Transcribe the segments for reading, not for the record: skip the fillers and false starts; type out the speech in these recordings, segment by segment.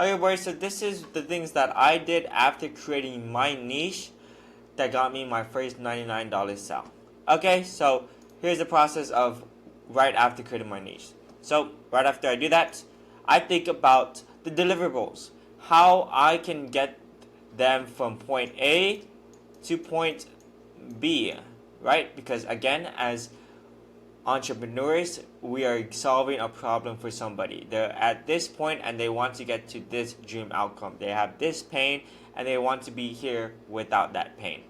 Okay, boys, so this is the things that I did after creating my niche that got me my first $99 sale. Okay, so here's the process of right after creating my niche. So right after I do that, I think about the deliverables, how I can get them from point A to point B, right? Because again, as entrepreneurs, we are solving a problem for somebody. They're at this point and they want to get to this dream outcome. They have this pain and they want to be here without that pain.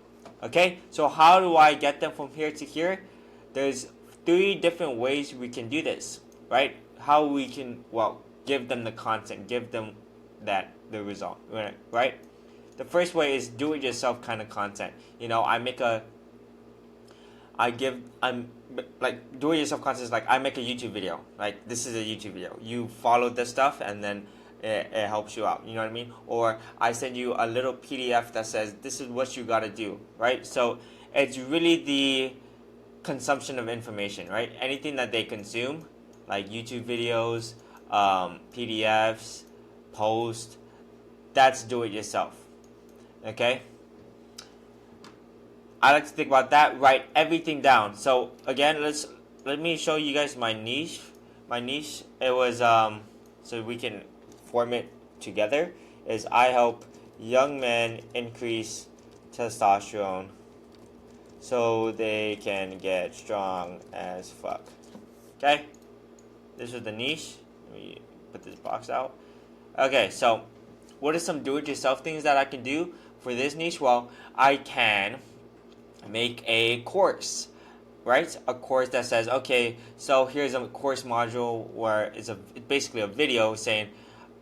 Okay, so how do I get them from here to here? There's 3 different ways we can do this, right? How we can, well, give them the content, give them the result, right? The first way is do it yourself kind of content. I'm like do it yourself content is like I make a YouTube video. Like this is a YouTube video. You follow the stuff and then it helps you out. You know what I mean? Or I send you a little PDF that says this is what you gotta do, right? So it's really the consumption of information, right? Anything that they consume, like YouTube videos, PDFs, posts, that's do it yourself. Okay? I like to think about that, write everything down. So again, let me show you guys my niche. My niche, it was so we can form it together, is I help young men increase testosterone so they can get strong as fuck. Okay? This is the niche. Let me put this box out. Okay, so what are some do-it-yourself things that I can do for this niche? Well, I can make a course, right? A course that says, okay, so here's a course module where it's basically a video saying,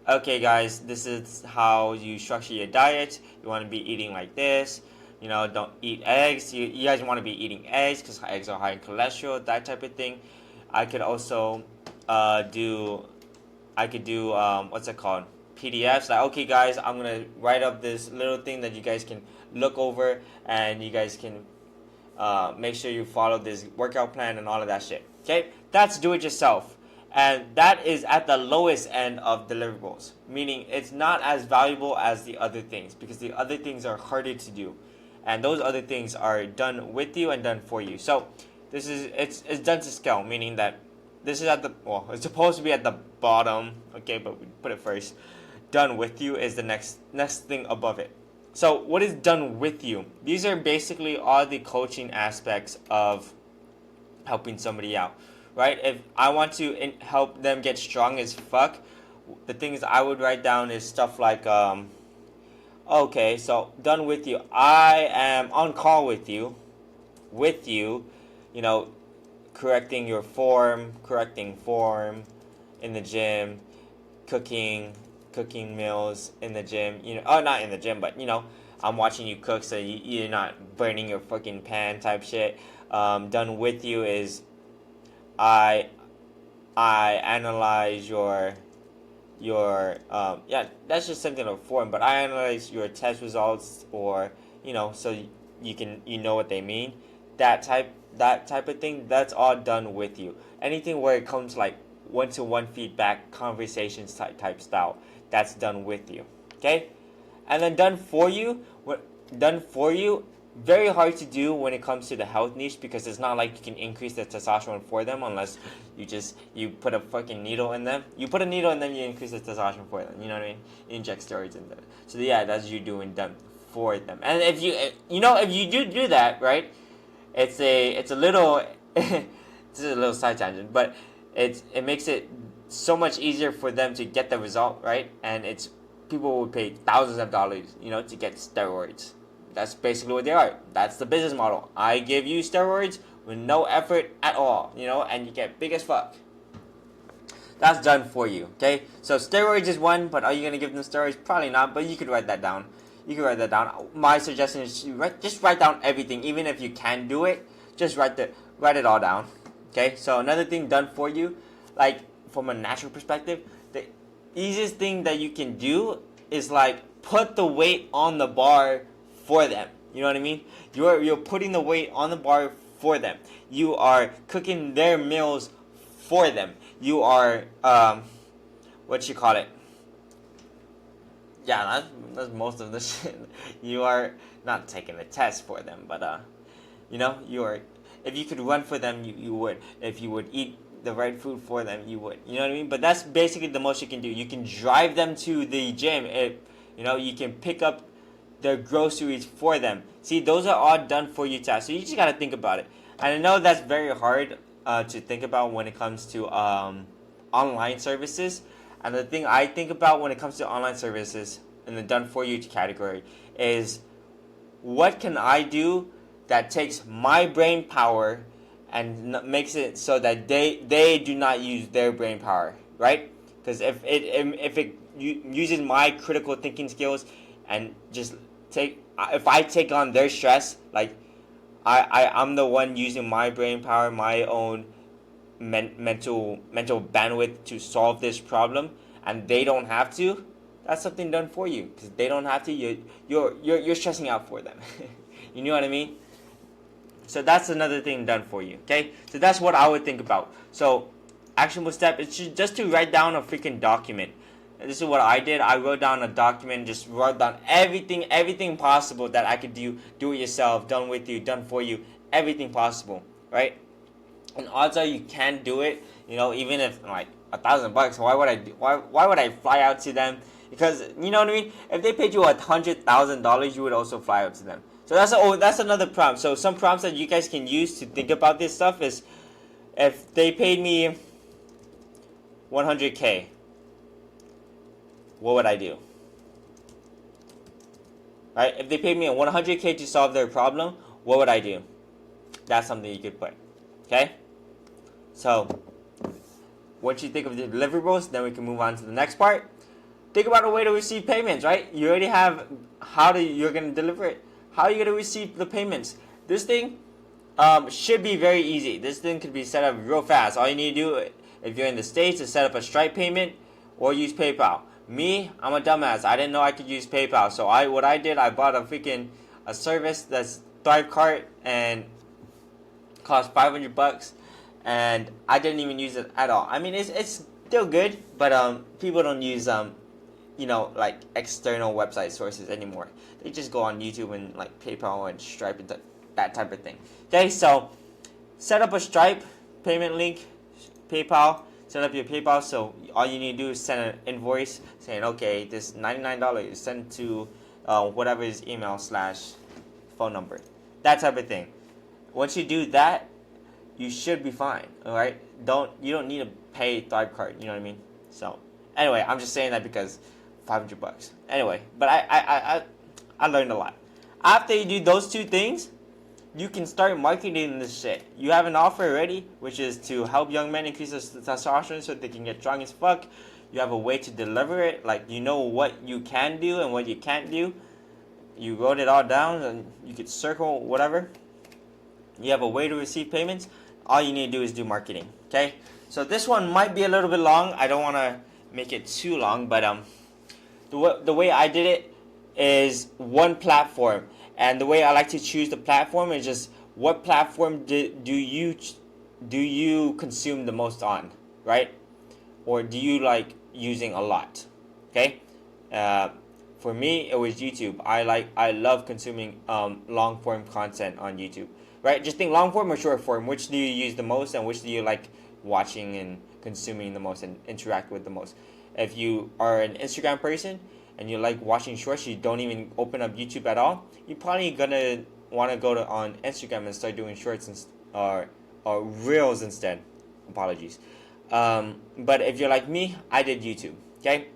okay guys, this is how you structure your diet. You want to be eating like this. Don't eat eggs. You guys want to be eating eggs because eggs are high in cholesterol, that type of thing. I could also do what's it called? PDFs. Like, okay guys, I'm gonna write up this little thing that you guys can look over and you guys can make sure you follow this workout plan and all of that shit. Okay, that's do it yourself, and that is at the lowest end of deliverables, meaning it's not as valuable as the other things because the other things are harder to do, and those other things are done with you and done for you. So this is it's done to scale, meaning that this is it's supposed to be at the bottom, okay, but we put it first. Done with you is the next thing above it. So what is done with you? These are basically all the coaching aspects of helping somebody out, right? If I want to help them get strong as fuck, the things I would write down is stuff like, okay, so done with you. I am on call with you, correcting form in the gym, cooking meals in the gym, not in the gym, but I'm watching you cook so you're not burning your fucking pan type shit. Done with you is I analyze your that's just something of form, but I analyze your test results, or so you know what they mean. That type of thing, that's all done with you. Anything where it comes like one-to-one feedback, conversations type style, that's done with you. Okay? And then done for you, very hard to do when it comes to the health niche, because it's not like you can increase the testosterone for them unless you put a fucking needle in them. You put a needle in them, you increase the testosterone for them. You know what I mean? You inject steroids in them. So yeah, that's you doing done for them. And if you do that, right? It's a little this is a little side tangent, but it makes it so much easier for them to get the result, right? And people would pay thousands of dollars, to get steroids. That's basically what they are. That's the business model. I give you steroids with no effort at all, and you get big as fuck. That's done for you, okay? So steroids is one, but are you gonna give them steroids? Probably not, but you could write that down. My suggestion is just write down everything, even if you can do it. Just write it all down. Okay. So another thing done for you, like from a natural perspective, the easiest thing that you can do is like put the weight on the bar for them. You know what I mean? You're putting the weight on the bar for them. You are cooking their meals for them. You are yeah, that's most of the shit. You are not taking a test for them, but you are. If you could run for them, you would. If you would eat the right food for them, you would. You know what I mean? But that's basically the most you can do. You can drive them to the gym. You can pick up their groceries for them. See, those are all done for you tasks. So you just gotta think about it. And I know that's very hard to think about when it comes to online services. And the thing I think about when it comes to online services in the done for you category is, what can I do that takes my brain power and makes it so that they do not use their brain power, right? Because if it uses my critical thinking skills and just if I take on their stress, like I'm the one using my brain power, my own mental bandwidth to solve this problem, and they don't have to. That's something done for you because they don't have to. You're stressing out for them. You know what I mean? So that's another thing done for you. Okay, so that's what I would think about. So actionable step is just to write down a freaking document. And this is what I did. I wrote down a document, just wrote down everything possible that I could do. Do it yourself, done with you, done for you, everything possible, right? And odds are you can do it. Even if like $1,000, why would I fly out to them? Because you know what I mean. If they paid you $100,000, you would also fly out to them. So that's another prompt. So some prompts that you guys can use to think about this stuff is, if they paid me 100K, what would I do? Right? If they paid me 100K to solve their problem, what would I do? That's something you could put. Okay? So, once you think of the deliverables, then we can move on to the next part. Think about a way to receive payments, right? You already have you're going to deliver it. How are you going to receive the payments? This thing should be very easy. This thing could be set up real fast. All you need to do, if you're in the States, is set up a Stripe payment or use PayPal. Me, I'm a dumbass. I didn't know I could use PayPal. So what I did, I bought a service that's Thrivecart and cost $500, and I didn't even use it at all. I mean, it's still good, but people don't use like external website sources anymore. They just go on YouTube and like PayPal and Stripe and that type of thing. Okay, so set up a Stripe payment link, PayPal. Set up your PayPal. So all you need to do is send an invoice saying, okay, this $99 is sent to whatever his email / phone number, that type of thing. Once you do that, you should be fine. All right. You don't need to pay Thrivecart. You know what I mean? So anyway, I'm just saying that because $500. Anyway, but I learned a lot. After you do those two things, you can start marketing this shit. You have an offer already, which is to help young men increase their testosterone so they can get strong as fuck. You have a way to deliver it. Like, you know what you can do and what you can't do. You wrote it all down and you could circle whatever. You have a way to receive payments. All you need to do is do marketing. Okay? So this one might be a little bit long. I don't want to make it too long, but the way I did it is one platform. And the way I like to choose the platform is just, what platform do you consume the most on, right? Or do you like using a lot? Okay? For me, it was YouTube. I love consuming long form content on YouTube, right? Just think long form or short form. Which do you use the most, and which do you like watching and consuming the most and interact with the most? If you are an Instagram person and you like watching shorts, you don't even open up YouTube at all, you're probably gonna want to go on Instagram and start doing shorts or reels instead. Apologies. But if you're like me, I did YouTube. Okay,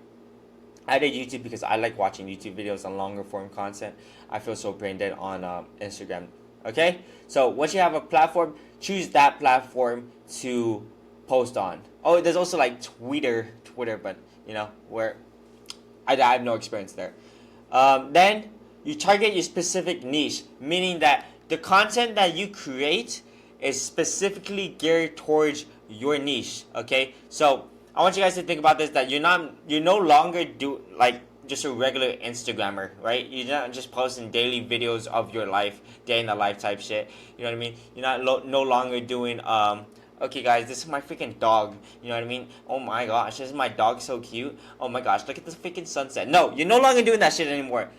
I did YouTube because I like watching YouTube videos on longer form content. I feel so brain dead on Instagram. Okay, so once you have a platform, choose that platform to post on. Oh, there's also like Twitter, but where I have no experience there. Then you target your specific niche, meaning that the content that you create is specifically geared towards your niche. Okay, so I want you guys to think about this: that you're no longer just a regular Instagrammer, right? You're not just posting daily videos of your life, day in the life type shit. You know what I mean? You're not no longer doing Okay, guys, this is my freaking dog. You know what I mean? Oh my gosh, this is my dog, so cute. Oh my gosh, look at this freaking sunset. No, you're no longer doing that shit anymore.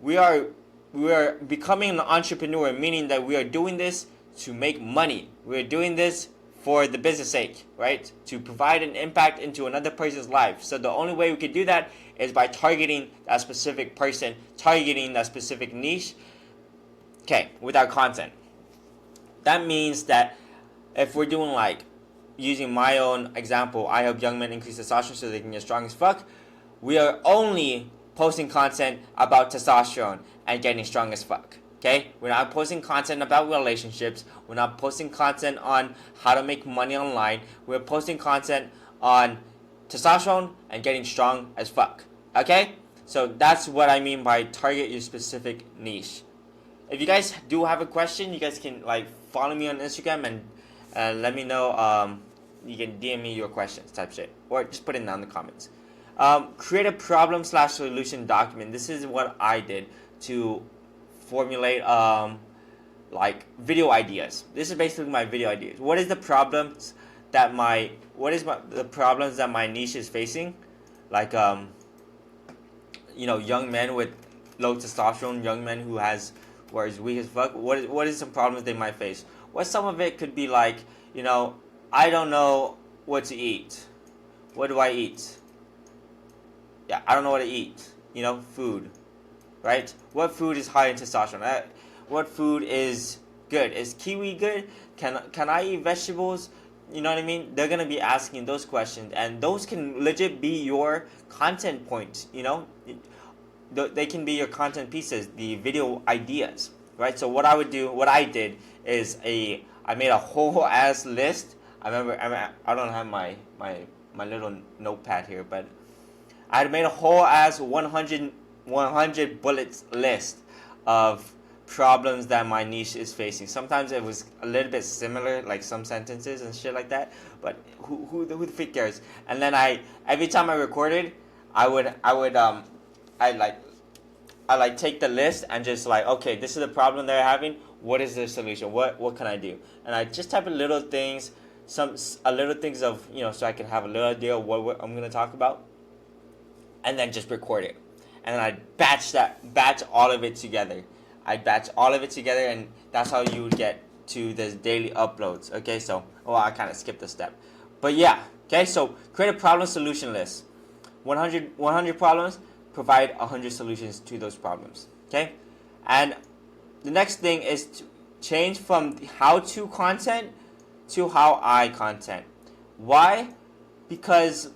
We are we are becoming an entrepreneur, meaning that we are doing this to make money. We're doing this for the business sake, right? To provide an impact into another person's life. So the only way we could do that is by targeting that specific person, targeting that specific niche, okay, with our content. That means that if we're doing like using my own example, I help young men increase testosterone so they can get strong as fuck. We are only posting content about testosterone and getting strong as fuck. Okay? We're not posting content about relationships. We're not posting content on how to make money online. We're posting content on testosterone and getting strong as fuck. Okay? So that's what I mean by target your specific niche. If you guys do have a question, you guys can like follow me on Instagram and let me know. You can DM me your questions, type shit, or just put it down in the comments. Create a problem/solution document. This is what I did to formulate like video ideas. This is basically my video ideas. What is the problems that the problems that my niche is facing? Like young men with low testosterone, young men who are as weak as fuck. What is some problems they might face? Well, some of it could be like, I don't know what to eat. What do I eat? Yeah, I don't know what to eat. Food, right? What food is high in testosterone? What food is good? Is kiwi good? Can I eat vegetables? You know what I mean? They're gonna be asking those questions, and those can legit be your content points. They can be your content pieces, the video ideas, right? So what I did is I made a whole ass list. I don't have my little notepad here, but I had made a whole ass 100 bullets list of problems that my niche is facing. Sometimes it was a little bit similar, like some sentences and shit like that, but who the freak cares? And then every time I recorded, I would take the list and just like, okay, this is the problem they're having. What is the solution? What can I do? And I just type in little things, little things of so I can have a little idea of what I'm gonna talk about, and then just record it. And then I batch all of it together. And that's how you would get to this daily uploads. Okay, so I kind of skipped a step, but yeah. Okay, so create a problem solution list. 100 problems. Provide 100 solutions to those problems. Okay, and the next thing is to change from how-to content to how-I content. Why? Because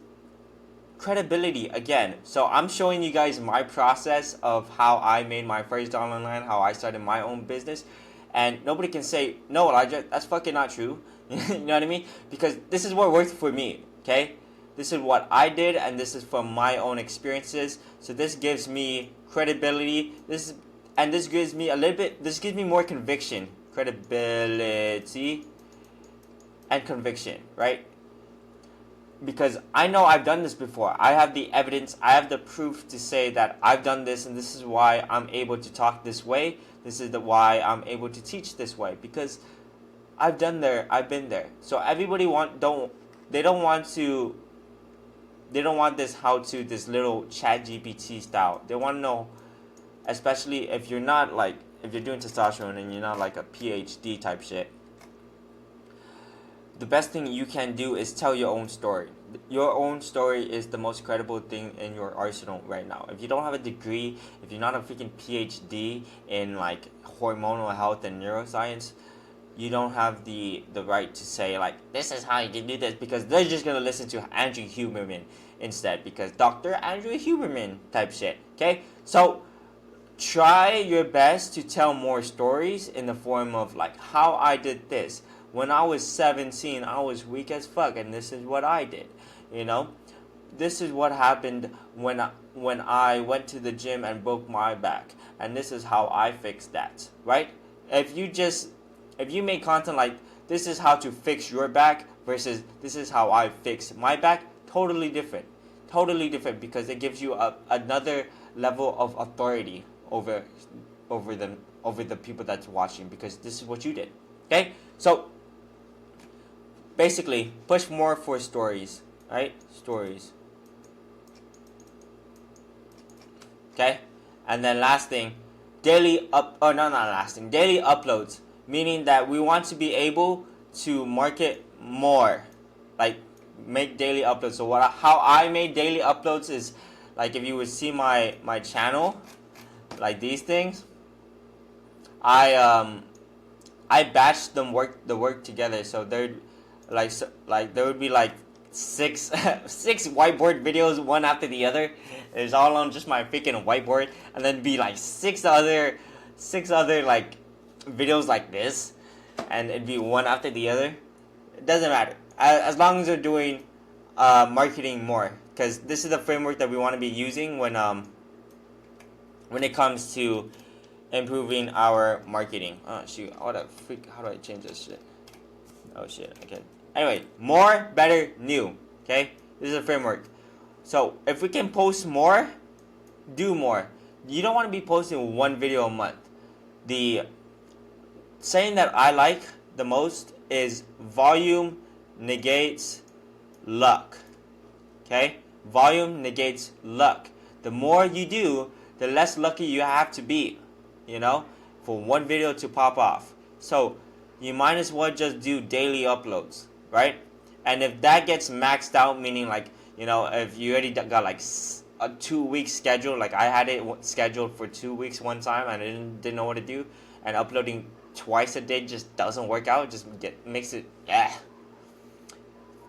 credibility again. So I'm showing you guys my process of how I made my first dollar online, how I started my own business, and nobody can say no, Elijah, that's fucking not true. You know what I mean? Because this is what worked for me. Okay. This is what I did, and this is from my own experiences. So this gives me credibility. This gives me This gives me more conviction, credibility, and conviction, right? Because I know I've done this before. I have the evidence. I have the proof to say that I've done this, and this is why I'm able to talk this way. This is why I'm able to teach this way, because I've been there. So everybody they don't want this this little ChatGPT style. They want to know, especially if you're doing testosterone and you're not like a PhD type shit. The best thing you can do is tell your own story. Your own story is the most credible thing in your arsenal right now. If you don't have a degree, if you're not a freaking PhD in like hormonal health and neuroscience, you don't have the right to say like, this is how you can do this, because they're just gonna listen to Andrew Huberman instead, because Dr. Andrew Huberman type shit. Okay, so try your best to tell more stories in the form of like how I did this. When I was 17, I was weak as fuck, and this is what I did. This is what happened when I went to the gym and broke my back, and this is how I fixed that. Right? If you make content like this is how to fix your back versus this is how I fix my back, totally different, because it gives you another level of authority over the people that's watching, because this is what you did. Okay, so basically push more for stories, right? Stories. Okay, and then last thing, daily daily uploads, meaning that we want to be able to market more, like make daily uploads. So how I made daily uploads is, like, if you would see my channel, like these things, I batched the work together. So there would be like six six whiteboard videos, one after the other. It's all on just my freaking whiteboard, and then be like six other like videos like this, and it'd be one after the other. It doesn't matter as long as they're doing marketing more, because this is the framework that we want to be using when it comes to improving our marketing. Oh shoot! What the freak? How do I change this shit? Oh shit! Okay. Anyway, more, better, new. Okay, this is a framework. So if we can post more, do more. You don't want to be posting one video a month. The saying that I like the most is volume negates luck. Okay, volume negates luck. The more you do, the less lucky you have to be, for one video to pop off. So you might as well just do daily uploads, right? And if that gets maxed out, meaning like, if you already got like a 2-week schedule, like I had it scheduled for 2 weeks one time and I didn't know what to do, and uploading twice a day just doesn't work out, just makes it,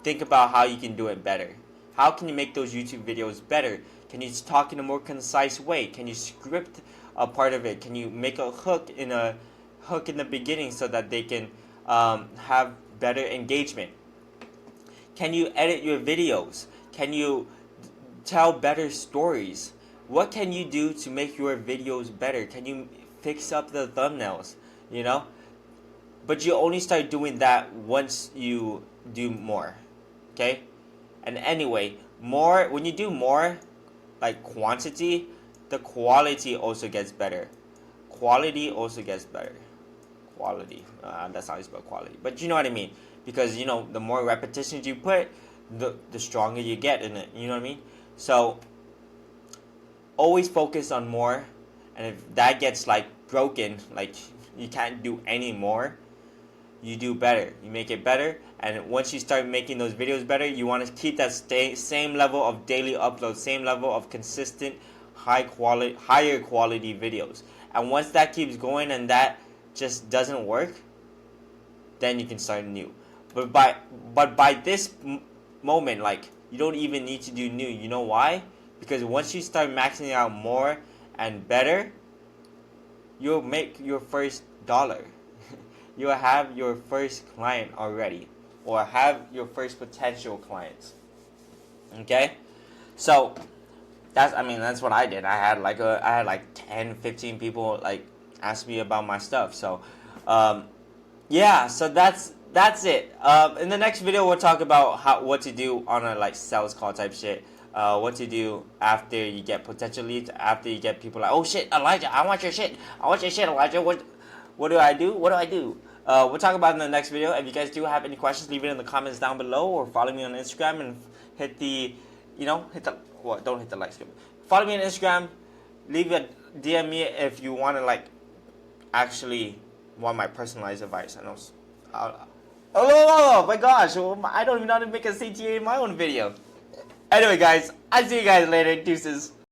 think about how you can do it better. How can you make those YouTube videos better? Can you talk in a more concise way? Can you script a part of it? Can you make a hook in the beginning so that they can have better engagement? Can you edit your videos? Can you tell better stories? What can you do to make your videos better? Can you fix up the thumbnails? But you only start doing that once you do more. Okay? And anyway, when you do more, like quantity, the quality also gets better. Quality also gets better. Quality. That's how you spell quality. But you know what I mean. Because, the more repetitions you put, the stronger you get in it. You know what I mean? So, always focus on more. And if that gets, like, broken, like, you can't do any more, you do better. You make it better. And once you start making those videos better, you want to keep that same level of daily upload, same level of consistent, higher quality videos. And once that keeps going and that just doesn't work, then you can start new. But by this moment, like, you don't even need to do new. You know why? Because once you start maxing out more and better, you'll make your first dollar. You'll have your first client already, or have your first potential clients. Okay? So that's what I did. I had like 10, 15 people like ask me about my stuff. So so that's it. In the next video we'll talk about what to do on a like sales call type shit. What to do after you get potential leads, after you get people like, oh shit, Elijah, I want your shit, Elijah. What do I do? We'll talk about it in the next video. If you guys do have any questions, leave it in the comments down below, or follow me on Instagram and don't hit the like skip. Follow me on Instagram. Leave a DM me if you want to like actually want my personalized advice. I know. Oh my gosh, I don't even know how to make a CTA in my own video. Anyway, guys, I'll see you guys later. Deuces.